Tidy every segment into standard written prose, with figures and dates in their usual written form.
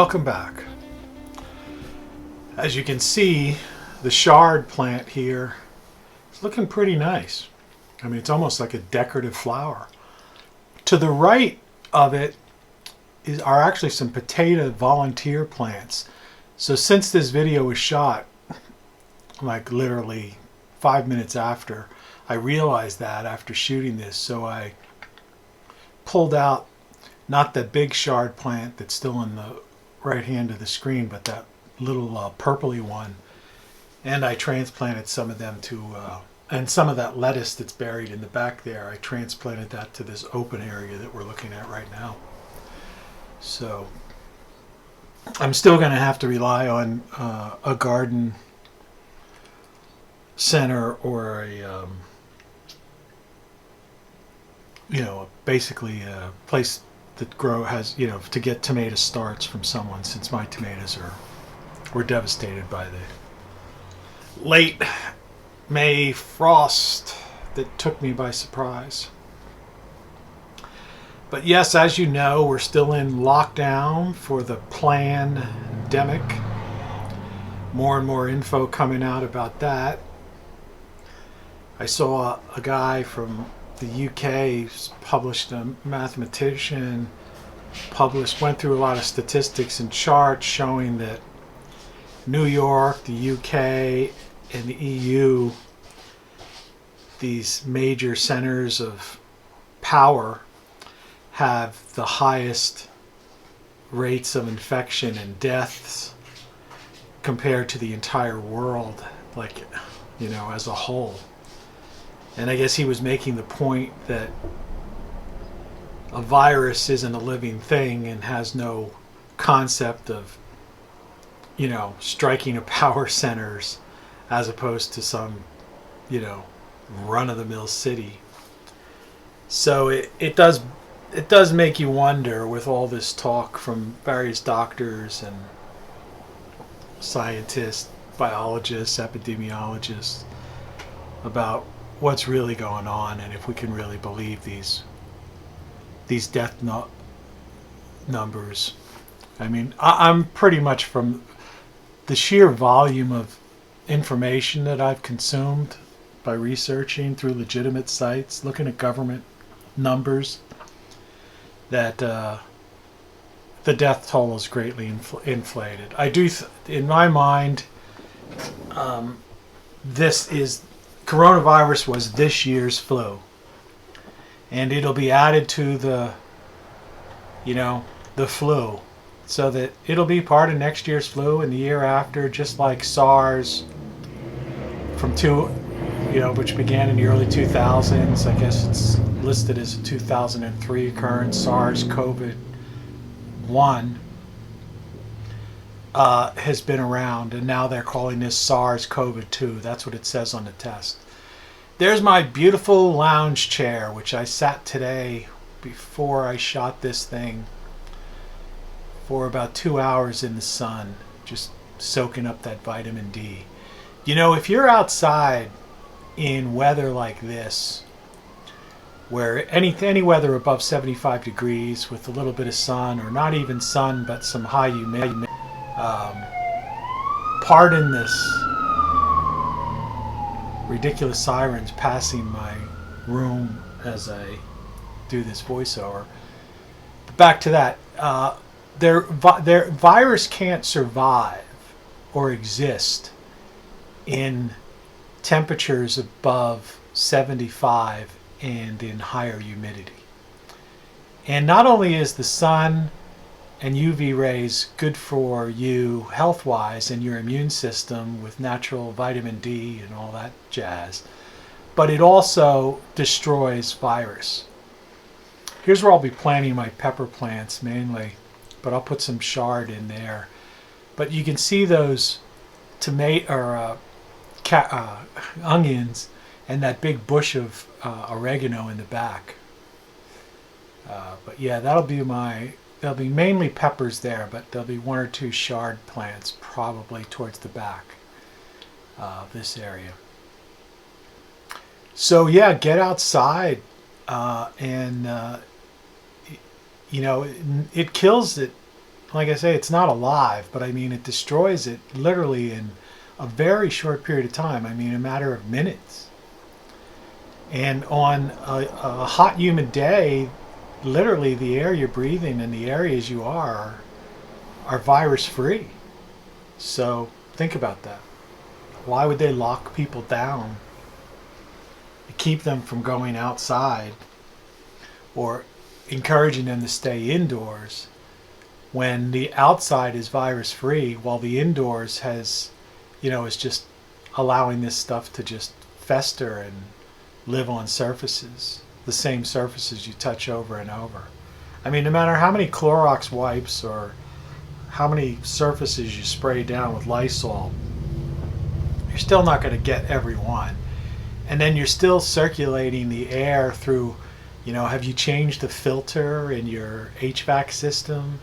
Welcome back. As you can see, the shard plant here is looking pretty nice. I mean, it's almost like a decorative flower. To the right of it are actually some potato volunteer plants. So since this video was shot, like literally 5 minutes after, I realized that after shooting this, so I pulled out not the big shard plant that's still in the right hand of the screen, but that little purpley one, and I transplanted some of them to and some of that lettuce that's buried in the back there, I transplanted that to this open area that we're looking at right now. So I'm still going to have to rely on a garden center or a basically a place that has to get tomato starts from someone, since my tomatoes were devastated by the late May frost that took me by surprise. But yes, as you know, we're still in lockdown for the pandemic. More and more info coming out about that. I saw a guy from the UK published, a mathematician went through a lot of statistics and charts showing that New York, the UK, and the EU, these major centers of power, have the highest rates of infection and deaths compared to the entire world, like, as a whole. And I guess he was making the point that a virus isn't a living thing and has no concept of, striking at power centers as opposed to some, run-of-the-mill city. So it does make you wonder, with all this talk from various doctors and scientists, biologists, epidemiologists, about what's really going on and if we can really believe these death numbers. I mean, I'm pretty much, from the sheer volume of information that I've consumed by researching through legitimate sites, looking at government numbers, that the death toll is greatly inflated. I do, in my mind, coronavirus was this year's flu, and it'll be added to the flu, so that it'll be part of next year's flu and the year after, just like SARS which began in the early 2000s. I guess it's listed as a 2003 occurrence. SARS-CoV-1 has been around, and now they're calling this SARS-CoV-2. That's what it says on the test. There's my beautiful lounge chair, which I sat today before I shot this thing for about 2 hours in the sun, just soaking up that vitamin D. If you're outside in weather like this, where any weather above 75 degrees with a little bit of sun, or not even sun but some high humidity, pardon this ridiculous sirens passing my room as I do this voiceover. But back to that, their virus can't survive or exist in temperatures above 75 and in higher humidity. And not only is the sun and UV rays good for you health-wise and your immune system with natural vitamin D and all that jazz, but it also destroys virus. Here's where I'll be planting my pepper plants mainly, but I'll put some chard in there. But you can see those onions and that big bush of oregano in the back. But yeah, there'll be mainly peppers there, but there'll be 1 or 2 chard plants probably towards the back of this area. So yeah, get outside, and it kills it like I say, it's not alive, but I mean, it destroys it literally in a very short period of time. I mean, a matter of minutes. And on a hot, humid day, literally the air you're breathing and the areas you are virus free. So think about that. Why would they lock people down to keep them from going outside or encouraging them to stay indoors when the outside is virus free while the indoors has, is just allowing this stuff to just fester and live on surfaces, the same surfaces you touch over and over. I mean, no matter how many Clorox wipes or how many surfaces you spray down with Lysol, you're still not going to get every one. And then you're still circulating the air through, have you changed the filter in your HVAC system?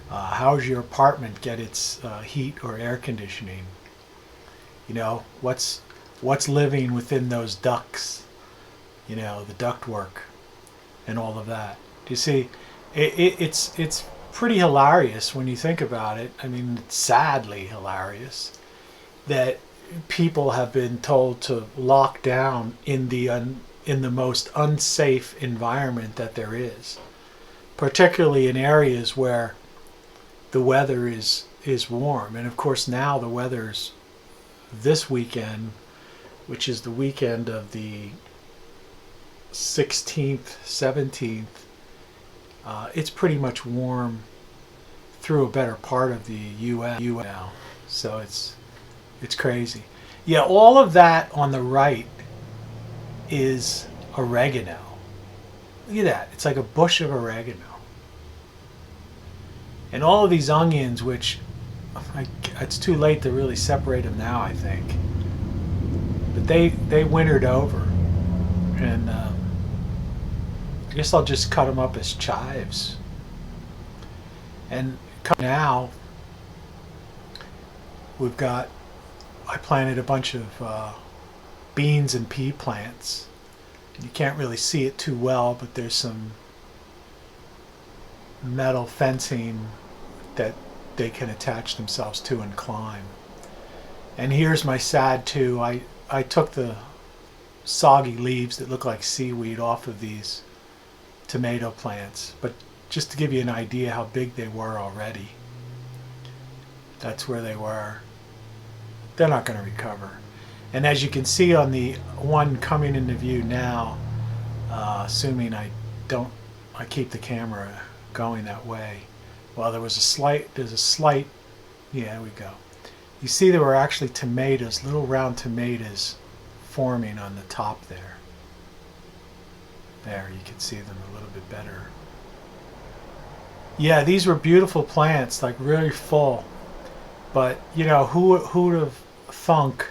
How's your apartment get its heat or air conditioning? What's living within those ducts? The ductwork and all of that. Do you see? It's pretty hilarious when you think about it. I mean, it's sadly hilarious that people have been told to lock down in the most unsafe environment that there is, particularly in areas where the weather is warm. And of course now the weather's this weekend, which is the weekend of the 16th, 17th, it's pretty much warm through a better part of the U.S. now. So it's crazy. Yeah, all of that on the right is oregano. Look at that. It's like a bush of oregano. And all of these onions, which it's too late to really separate them now, I think. But they wintered over. And I guess I'll just cut them up as chives. And now I planted a bunch of beans and pea plants. You can't really see it too well, but there's some metal fencing that they can attach themselves to and climb. And here's my sad too. I took the soggy leaves that look like seaweed off of these tomato plants, but just to give you an idea how big they were already. That's where they were. They're not going to recover. And as you can see on the one coming into view now, assuming I keep the camera going that way. Well, there's a slight, yeah, there we go. You see there were actually tomatoes, little round tomatoes forming on the top there. There, you can see them a little bit better. Yeah, these were beautiful plants, like really full. But, who would have thunk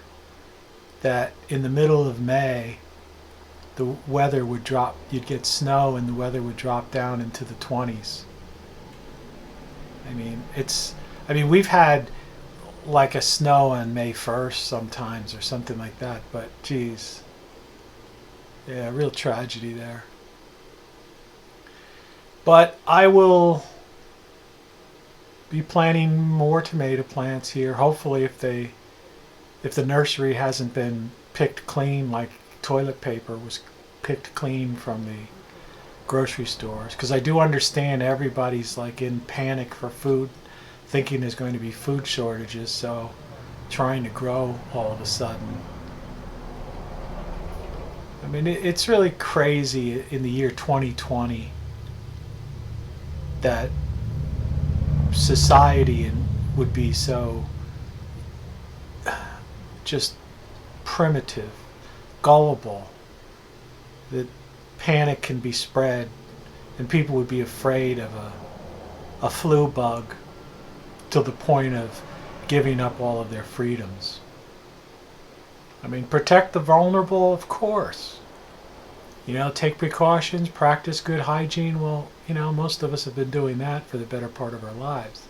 that in the middle of May, the weather would drop, you'd get snow and the weather would drop down into the 20s. I mean, we've had like a snow on May 1st sometimes or something like that, but geez. Yeah, real tragedy there. But I will be planting more tomato plants here. Hopefully if the nursery hasn't been picked clean like toilet paper was picked clean from the grocery stores, because I do understand everybody's like in panic for food, thinking there's going to be food shortages, so trying to grow all of a sudden. I mean, it's really crazy in the year 2020 that society would be so just primitive, gullible, that panic can be spread and people would be afraid of a flu bug to the point of giving up all of their freedoms. I mean, protect the vulnerable, of course. Take precautions, practice good hygiene. Well, most of us have been doing that for the better part of our lives.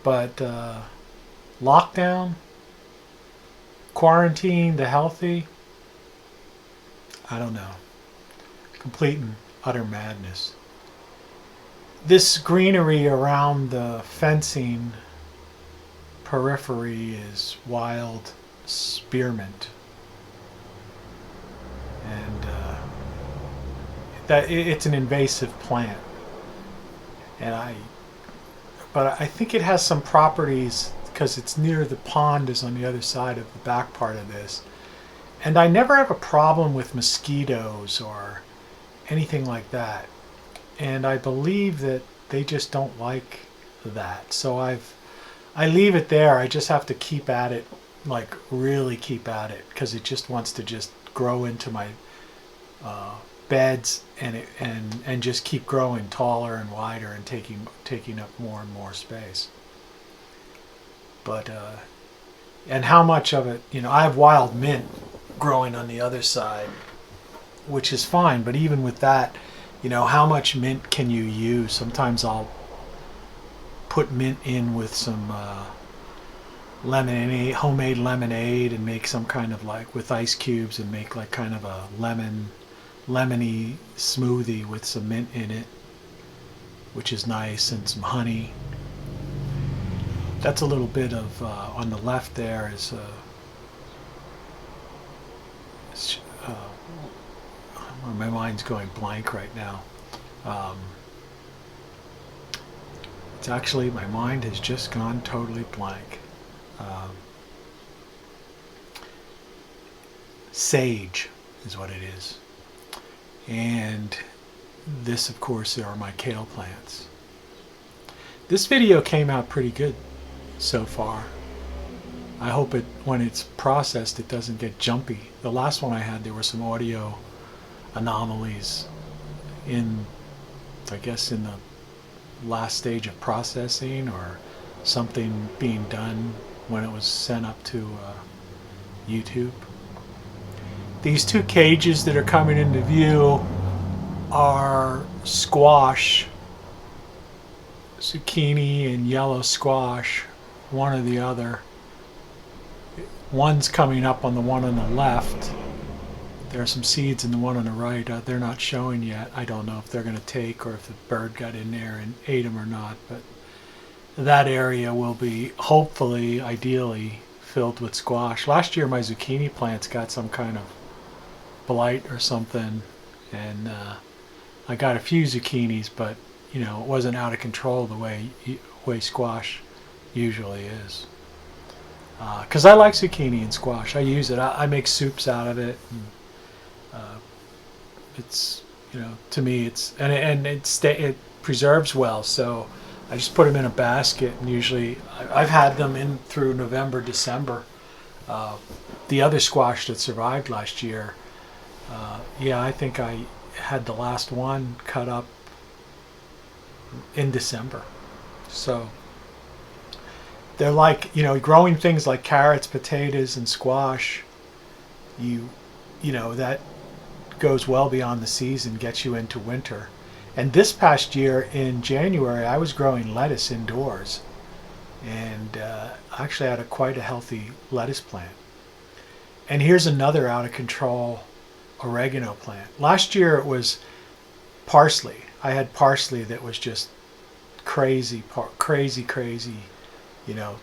But lockdown, quarantine the healthy, I don't know. Complete and utter madness. This greenery around the fencing periphery is wild spearmint, and it's an invasive plant. And but I think it has some properties because it's near the pond is on the other side of the back part of this. And I never have a problem with mosquitoes or anything like that. And I believe that they just don't like that. So I leave it there. I just have to keep at it, like really keep at it, because it just wants to just grow into my beds and just keep growing taller and wider and taking up more and more space. But and how much of it, I have wild mint growing on the other side, which is fine. But even with that, how much mint can you use? Sometimes I'll put mint in with some lemonade, homemade lemonade, and make some kind of like with ice cubes and make like kind of a lemony smoothie with some mint in it, which is nice, and some honey. That's a little bit of on the left there is my mind's going blank right now. It's actually, my mind has just gone totally blank. Sage is what it is. And this, of course, are my kale plants. This video came out pretty good so far. I hope when it's processed, it doesn't get jumpy. The last one I had, there were some audio anomalies I guess in the last stage of processing, or something being done when it was sent up to YouTube. These two cages that are coming into view are squash, zucchini and yellow squash, one or the other. One's coming up on the one on the left. There are some seeds in the one on the right. They're not showing yet. I don't know if they're going to take or if the bird got in there and ate them or not. But that area will be, hopefully, ideally, filled with squash. Last year my zucchini plants got some kind of blight or something. And I got a few zucchinis, but it wasn't out of control the way squash usually is. Because I like zucchini and squash. I use it. I make soups out of it. And, it's to me it preserves well, so I just put them in a basket, and usually I've had them in through November, December. The other squash that survived last year, I think I had the last one cut up in December. So they're like, growing things like carrots, potatoes, and squash, that goes well beyond the season, gets you into winter. And this past year in January, I was growing lettuce indoors, and actually had quite a healthy lettuce plant. And here's another out of control oregano plant. Last year it was parsley. I had parsley that was just crazy,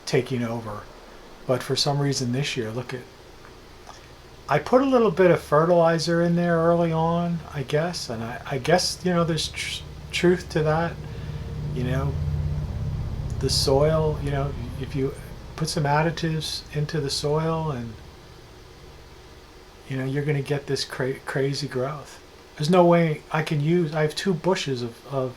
taking over. But for some reason this year, I put a little bit of fertilizer in there early on, I guess, and I guess there's truth to that. The soil, if you put some additives into the soil, and you're going to get this crazy growth. There's no way I have 2 bushes of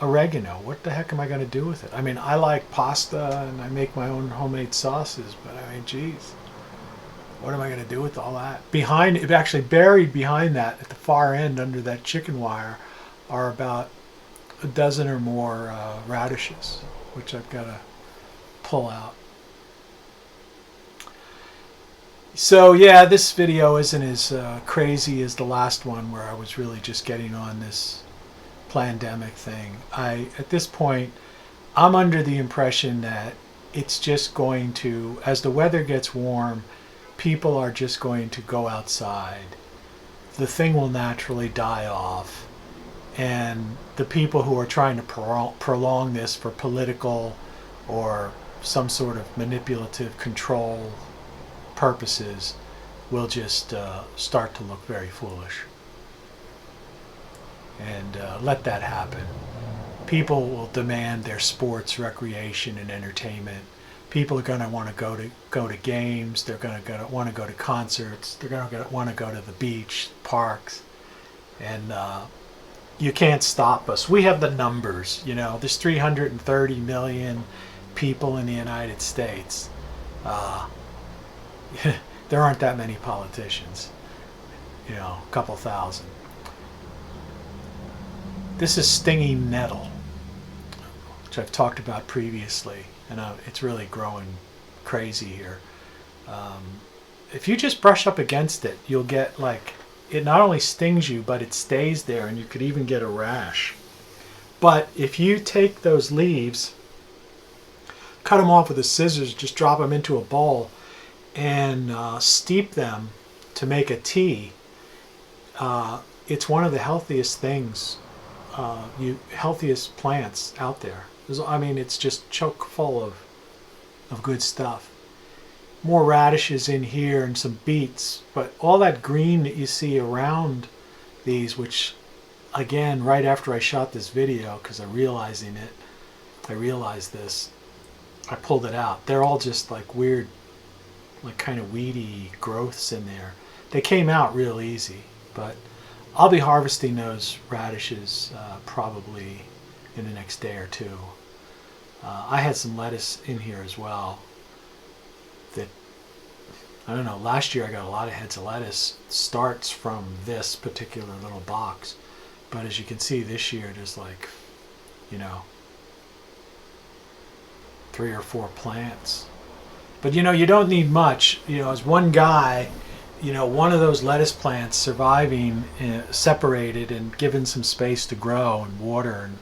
oregano. What the heck am I going to do with it? I mean, I like pasta and I make my own homemade sauces, but I mean, geez. What am I going to do with all that? Actually buried behind that at the far end under that chicken wire are about a dozen or more radishes, which I've got to pull out. So yeah, this video isn't as crazy as the last one where I was really just getting on this pandemic thing. At this point, I'm under the impression that it's just going to, as the weather gets warm, people are just going to go outside. The thing will naturally die off, And the people who are trying to prolong this for political or some sort of manipulative control purposes will just start to look very foolish. And let that happen. People will demand their sports, recreation, and entertainment. People are going to want to go to games. They're going to want to go to concerts. They're going to want to go to the beach, parks, and you can't stop us. We have the numbers. You know, there's 330 million people in the United States. There aren't that many politicians. You know, a couple thousand. This is stinging nettle, which I've talked about previously, and it's really growing crazy here. If you just brush up against it, you'll get like, it not only stings you, but it stays there, and you could even get a rash. But if you take those leaves, cut them off with the scissors, just drop them into a bowl, and steep them to make a tea, it's one of the healthiest things, healthiest plants out there. I mean, it's just chock full of good stuff. More radishes in here and some beets, but all that green that you see around these, which again, right after I shot this video, because I realized this, I pulled it out. They're all just like weird, like kind of weedy growths in there. They came out real easy, but I'll be harvesting those radishes probably in the next day or two. I had some lettuce in here as well that, I don't know, last year I got a lot of heads of lettuce. Starts from this particular little box, but as you can see this year there's like, you know, 3 or 4 plants. But you know, you don't need much. You know, as one guy, you know, one of those lettuce plants surviving, separated and given some space to grow and water, and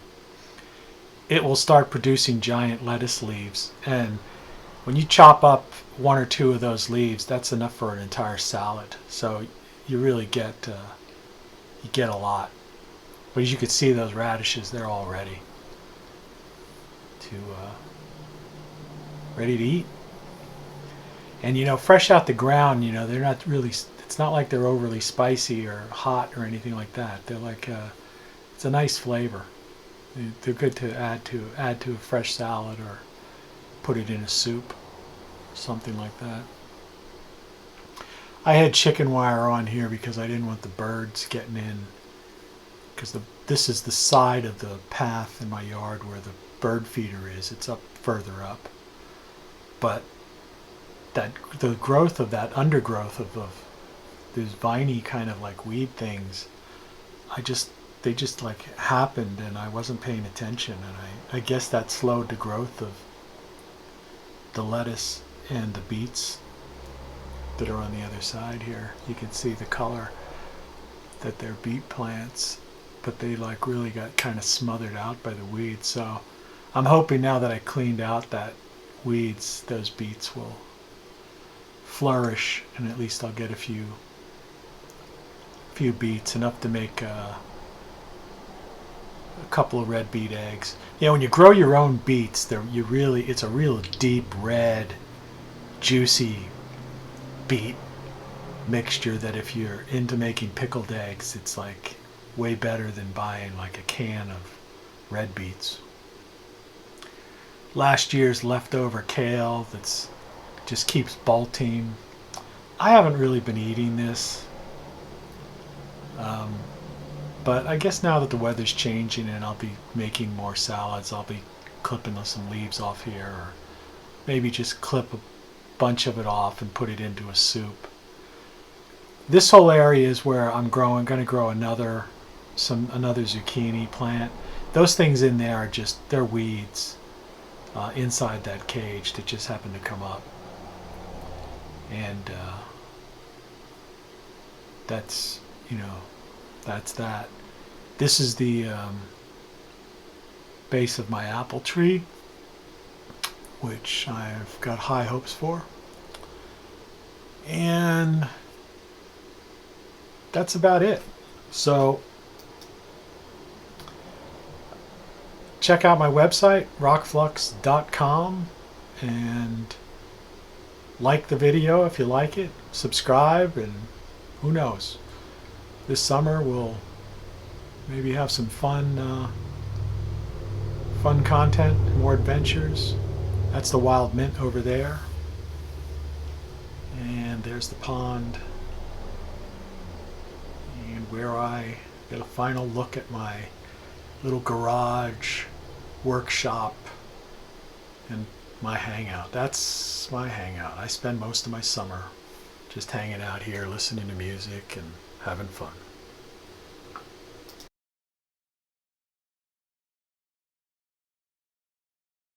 it will start producing giant lettuce leaves. And when you chop up 1 or 2 of those leaves, that's enough for an entire salad. So you really get a lot. But as you can see, those radishes, they're all ready to eat. And you know, fresh out the ground, you know, they're not really, it's not like they're overly spicy or hot or anything like that. They're like, it's a nice flavor. They're good to add to a fresh salad or put it in a soup, something like that. I had chicken wire on here because I didn't want the birds getting in, because this is the side of the path in my yard where the bird feeder is. It's up further up, but the growth of that undergrowth of these viney kind of like weed things, they just like happened and I wasn't paying attention, and I guess that slowed the growth of the lettuce and the beets that are on the other side here. You can see the color that they're beet plants, but they like really got kind of smothered out by the weeds. So I'm hoping now that I cleaned out that weeds, those beets will flourish, and at least I'll get a few beets, enough to make a couple of red beet eggs. Yeah, when you grow your own beets, it's a real deep red, juicy beet mixture that if you're into making pickled eggs, it's like way better than buying like a can of red beets. Last year's leftover kale that's just keeps bolting. I haven't really been eating this, but I guess now that the weather's changing and I'll be making more salads, I'll be clipping some leaves off here, or maybe just clip a bunch of it off and put it into a soup. This whole area is where I'm going to grow another zucchini plant. Those things in there are they're weeds inside that cage that just happen to come up. And that's, you know, that's that. This is the base of my apple tree, which I've got high hopes for. And that's about it. So check out my website, rockflux.com, and like the video if you like it, subscribe, and who knows, this summer we'll maybe have some fun content, more adventures. That's the wild mint over there, and there's the pond, and where I get a final look at my little garage workshop and my hangout. That's my hangout. I spend most of my summer just hanging out here, listening to music and having fun.